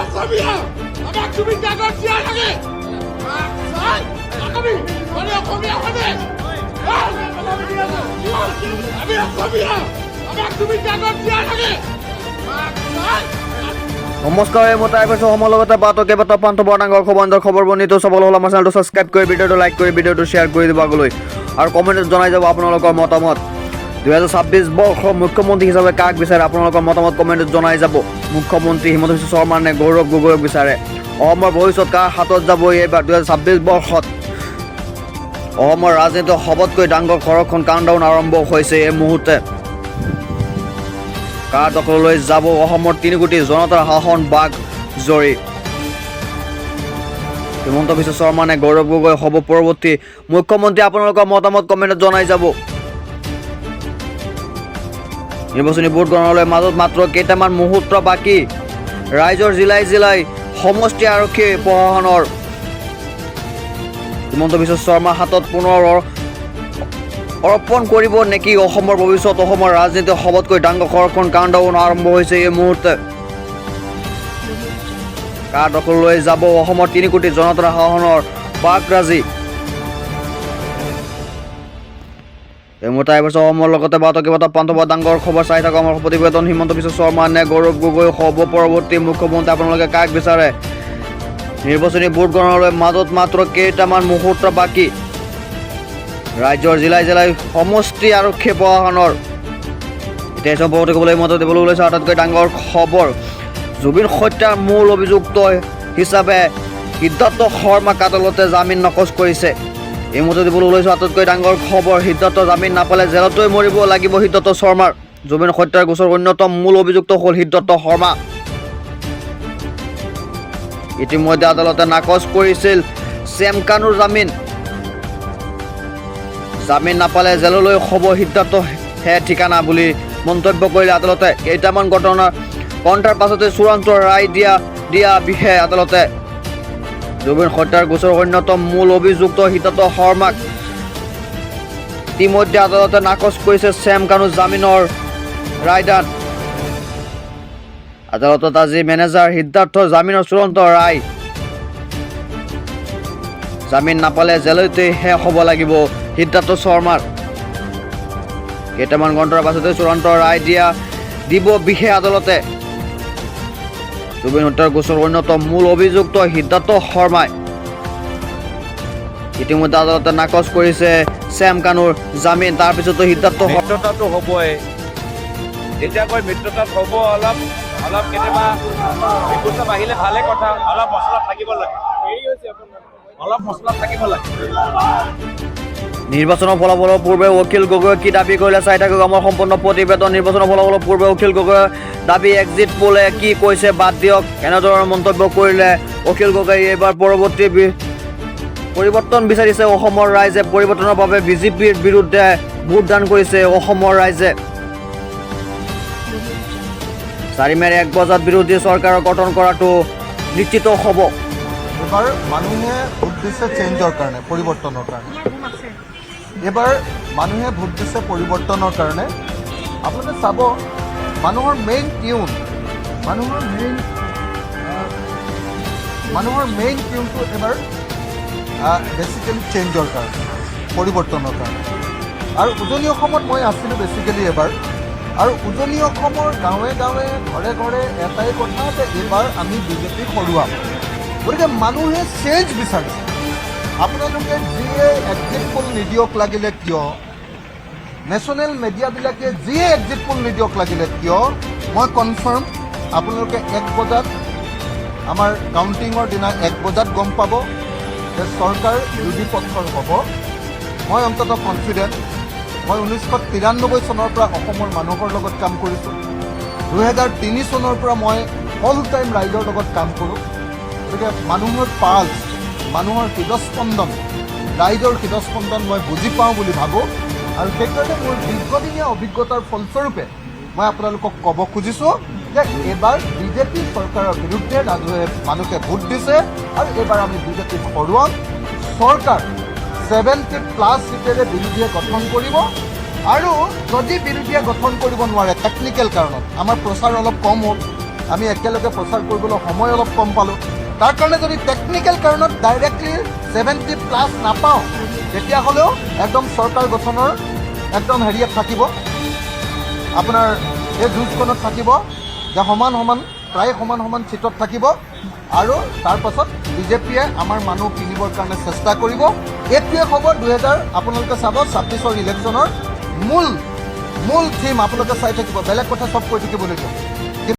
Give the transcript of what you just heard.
অসমীয়া আমাক তুমি জাগত দিয়া লাগে আমি অসমীয়া হলে আমি অসমীয়া আমাক তুমি জাগত দিয়া লাগে। নমস্কাৰ, মই তাই কৈছোঁ সময়ৰ লগতে বাটো কেইবাটাও পান্ত বৰ্ণাংগৰ খবৰ বৰ্ণিত চাবলৈ হ'লে আমাৰ চেনেলটো ছাবস্ক্ৰাইব কৰি ভিডিঅ'টো লাইক কৰি ভিডিঅ'টো শ্বেয়াৰ কৰি দিব আগলৈ আৰু কমেণ্টত জনাই যাব আপোনালোকৰ মতামত। 2026 বৰ্ষৰ মুখ্যমন্ত্ৰী হিচাপে কাক বিচাৰে আপোনালোকৰ মতামত কমেণ্টত জনাই যাব। মুখ্যমন্ত্ৰী হিমন্ত বিশ্ব শৰ্মা নে গৌৰৱ গগৈক বিচাৰে? অসমৰ ভৱিষ্যত কাৰ হাতত যাব এইবাৰ 2026 বৰ্ষত? অসমৰ ৰাজনীতিৰ সবতকৈ ডাঙৰ খৰখন কাউণ্টডাউন আৰম্ভ হৈছে এই মুহূৰ্তে। কাৰ দখললৈ যাব অসমৰ 3 কোটি জনতাৰ শাসন বাঘ জৰী? হিমন্ত বিশ্ব শৰ্মা নে গৌৰৱ গগৈ হ'ব পৰৱৰ্তী মুখ্যমন্ত্ৰী? আপোনালোকৰ মতামত কমেণ্টত জনাই যাব। নিৰ্বাচনী ভোট গণনালৈ মাজত মাত্ৰ কেইটামান মুহূৰ্ত বাকী। ৰাইজৰ জিলাই জিলাই সমষ্টি আৰক্ষী প্ৰশাসনৰ হিমন্ত বিশ্ব শৰ্মাৰ হাতত পুনৰ অৰ্পণ কৰিব নেকি অসমৰ ভৱিষ্যত? অসমৰ ৰাজনীতিৰ সবতকৈ ডাঙৰ খৰখন কাউণ্টডাউন আৰম্ভ হৈছে এই মুহূৰ্তে। কাৰ দখললৈ যাব অসমৰ 3 কোটি জনতাৰ শাসনৰ বাঘৰাজী? এই মুহূৰ্তে আহিছে অসমৰ লগতে বাটো কেইবাটাও প্ৰান্ত ডাঙৰ খবৰ চাই থাকক আমাৰ প্ৰতিবেদন। হিমন্ত বিশ্ব শৰ্মা নে গৌৰৱ গগৈ হ'ব পৰৱৰ্তী মুখ্যমন্ত্ৰী? আপোনালোকে কাক বিচাৰে? নিৰ্বাচনী ভোট গণনালৈ মাজত মাত্ৰ কেইটামান মুহূৰ্ত বাকী। ৰাজ্যৰ জিলাই জিলাই সমষ্টি আৰক্ষী প্ৰশাসনৰ এতিয়া সম্পৰ্কে ক'বলৈ মত দিবলৈ ওলাইছে আটাইতকৈ ডাঙৰ খবৰ। জুবিন হত্যাৰ মূল অভিযুক্ত হিচাপে সিদ্ধাৰ্থ শৰ্মাক আদালতে জামিন নাকচ কৰিছে। এই মুহূৰ্তে দিবলৈ ওলাইছে আটাইতকৈ ডাঙৰ খবৰ। সিদ্ধাৰ্থ জামিন নাপালে জেলতেই মৰিব লাগিব সিদ্ধাৰ্থ শৰ্মাৰ। জুবিন হত্যাৰ গোচৰ অন্যতম মূল অভিযুক্ত হ'ল সিদ্ধাৰ্থ শৰ্মা। ইতিমধ্যে আদালতে নাকচ কৰিছিল চেম কানুৰ জামিন। জামিন নাপালে জেললৈ হ'ব সিদ্ধাৰ্থ হে ঠিকানা বুলি মন্তব্য কৰিলে আদালতে। কেইটামান ঘণ্টাৰ পাছতে চূড়ান্ত ৰায় দিয়া বিষয়ে আদালতে জুবিন হত্যাৰ গোচৰৰ অন্যতম মূল অভিযুক্ত সিদ্ধাৰ্থ শৰ্মাক ইতিমধ্যে আদালতে নাকচ কৰিছে চেম কানুৰ জামিনৰ ৰায়দান। আদালতত আজি মেনেজাৰ সিদ্ধাৰ্থৰ জামিনৰ চূড়ান্ত ৰায়। জামিন নাপালে জেলতেই শেষ হ'ব লাগিব সিদ্ধাৰ্থ শৰ্মাৰ। কেইটামান ঘণ্টাৰ পাছতে চূড়ান্ত ৰায় দিব বিশেষ আদালতে। জুবিন হত্যাৰ গোচৰৰ অন্যতম মূল অভিযুক্ত সিদ্ধাৰ্থ শৰ্মাই ইতিমধ্যে আদালতে নাকচ কৰিছে চেম কানুৰ জামিন। তাৰপিছতো সিদ্ধাৰ্থ মিত্ৰতাটো হ'বই। যেতিয়াকৈ মিত্ৰতাত হ'ব অলপ কেতিয়াবা বিপদ আহিলে ভালে কথা। অলপ মছলা থাকিব লাগে। নিৰ্বাচনৰ ফলাফলৰ পূৰ্বে অখিল গগৈয়ে কি দাবী কৰিলে চাই থাকক আমাৰ সম্পূৰ্ণ প্ৰতিবেদন। নিৰ্বাচনৰ ফলাফলৰ পূৰ্বে অখিল গগৈয়ে দাবী এক্সিট পোলে কি কৈছে বাদ দিয়ক। এনেধৰণৰ মন্তব্য কৰিলে অখিল গগৈয়ে। এইবাৰ পৰৱৰ্তী পৰিৱৰ্তন বিচাৰিছে অসমৰ ৰাইজে। পৰিৱৰ্তনৰ বাবে বিজেপিৰ বিৰুদ্ধে ভোটদান কৰিছে অসমৰ ৰাইজে। 4 মেৰ 1 বজাত বিৰোধী চৰকাৰ গঠন কৰাটো নিশ্চিত হ'ব। এবাৰ মানুহে ভোট দিছে চেঞ্জৰ কাৰণে, পৰিৱৰ্তনৰ কাৰণে। এবাৰ মানুহে ভোট দিছে পৰিৱৰ্তনৰ কাৰণে। আপোনালোকে চাব মানুহৰ মেইন টিউন, মানুহৰ মেইন টিউনটো এবাৰ বেচিকেলি চেঞ্জৰ কাৰণে, পৰিৱৰ্তনৰ কাৰণে। আৰু উজনি অসমত মই আছিলোঁ বেচিকেলি এবাৰ। আৰু উজনি অসমৰ গাঁৱে গাঁৱে ঘৰে ঘৰে এটাই কথা যে এইবাৰ আমি বিজেপিক হৰুৱাম। গতিকে মানুহে চেঞ্জ বিচাৰিছে। আপোনালোকে যিয়ে এক্সিট পোল নিদিয়ক লাগিলে কিয়, নেশ্যনেল মিডিয়াবিলাকে যিয়ে এক্সিট পোল নিদিয়ক লাগিলে কিয়, মই কনফাৰ্ম আপোনালোকে 1 বজাত আমাৰ কাউণ্টিঙৰ দিনা 1 বজাত গম পাব যে চৰকাৰ বিৰোধী পক্ষৰ হ'ব। মই অন্ততঃ কনফিডেণ্ট। মই 1993 চনৰ পৰা অসমৰ মানুহৰ লগত কাম কৰিছোঁ। 2003 চনৰ পৰা মই অল টাইম ৰাইজৰ লগত কাম কৰোঁ। গতিকে মানুহৰ পাল্ছ, মানুহৰ হৃদস্পন্দন, ৰাইজৰ হৃদস্পন্দন মই বুজি পাওঁ বুলি ভাবোঁ। আৰু সেইকাৰণে মোৰ দীৰ্ঘদিনীয়া অভিজ্ঞতাৰ ফলস্বৰূপে মই আপোনালোকক ক'ব খুজিছোঁ যে এইবাৰ বিজেপি চৰকাৰৰ বিৰুদ্ধে মানুহে ভোট দিছে আৰু এইবাৰ আমি বিজেপিক হৰুৱাম। চৰকাৰ 70+ সিটেৰে বিৰোধীয়ে গঠন কৰিব। আৰু যদি বিৰোধীয়ে গঠন কৰিব নোৱাৰে টেকনিকেল কাৰণত, আমাৰ প্ৰচাৰ অলপ কম হ'ল, আমি একেলগে প্ৰচাৰ কৰিবলৈ সময় অলপ কম পালোঁ। তাৰ কাৰণে যদি টেকনিকেল কাৰণত ডাইৰেক্টলি 70+ নাপাওঁ, তেতিয়াহ'লেও একদম চৰকাৰ গঠনৰ একদম হেৰিয়াত থাকিব, আপোনাৰ এই যুঁজখনত থাকিব যে সমান সমান প্ৰায় সমান সমান চিটত থাকিব আৰু তাৰ পাছত বিজেপিয়ে আমাৰ মানুহ কিনিবৰ কাৰণে চেষ্টা কৰিব। এইটোৱে হ'ব আপোনালোকে চাব 26ৰ ইলেকশ্যনৰ মূল থিম আপোনালোকে চাই থাকিব, বেলেগ কথা চব কৈ থাকিবলগীয়া।